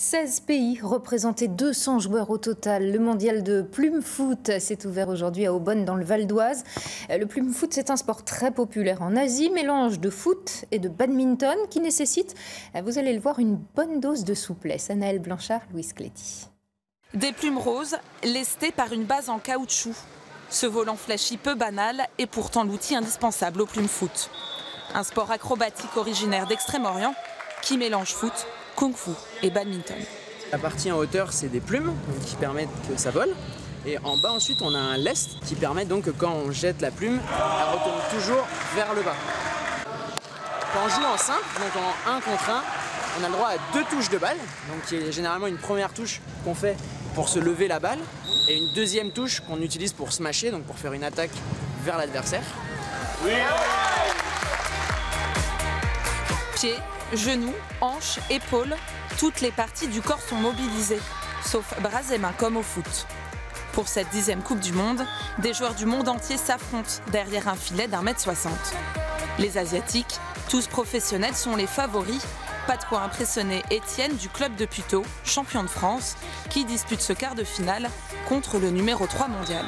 16 pays représentés, 200 joueurs au total. Le mondial de plume foot s'est ouvert aujourd'hui à Aubonne dans le Val d'Oise. Le plume foot, c'est un sport très populaire en Asie, mélange de foot et de badminton qui nécessite, vous allez le voir, une bonne dose de souplesse. Anaëlle Blanchard, Louise Cléty. Des plumes roses lestées par une base en caoutchouc. Ce volant flashy peu banal est pourtant l'outil indispensable au plume foot. Un sport acrobatique originaire d'Extrême-Orient qui mélange foot, kung-fu et badminton. La partie en hauteur, c'est des plumes qui permettent que ça vole. Et en bas, ensuite, on a un lest qui permet donc que quand on jette la plume, elle retourne toujours vers le bas. Quand on joue en simple, donc en 1 contre 1, on a le droit à 2 touches de balle. Donc qui est généralement une première touche qu'on fait pour se lever la balle et une deuxième touche qu'on utilise pour smasher, donc pour faire une attaque vers l'adversaire. Oui. Pieds, genoux, hanches, épaules, toutes les parties du corps sont mobilisées, sauf bras et mains comme au foot. Pour cette 10e Coupe du Monde, des joueurs du monde entier s'affrontent derrière un filet d'1,60 m. Les Asiatiques, tous professionnels, sont les favoris. Pas de quoi impressionner Étienne du club de Puteaux, champion de France, qui dispute ce quart de finale contre le numéro 3 mondial.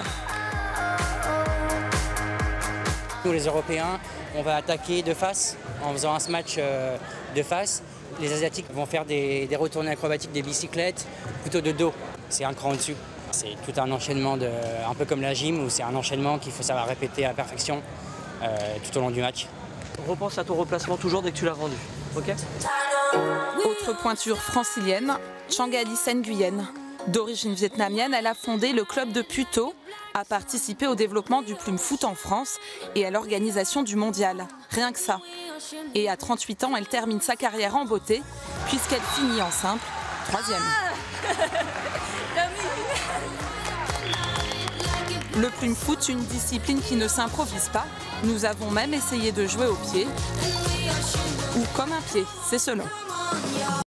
Nous les Européens, on va attaquer de face en faisant un smash de face. Les Asiatiques vont faire des retournées acrobatiques, des bicyclettes, plutôt de dos. C'est un cran au-dessus. C'est tout un enchaînement, un peu comme la gym, où c'est un enchaînement qu'il faut savoir répéter à la perfection tout au long du match. Repense à ton replacement toujours dès que tu l'as rendu, ok? Autre pointure francilienne, Changali Sen Nguyen. D'origine vietnamienne, elle a fondé le club de Puteaux, a participé au développement du plume foot en France et à l'organisation du mondial. Rien que ça. Et à 38 ans, elle termine sa carrière en beauté, puisqu'elle finit en simple 3e. Le plume foot, une discipline qui ne s'improvise pas. Nous avons même essayé de jouer au pied, ou comme un pied, c'est selon.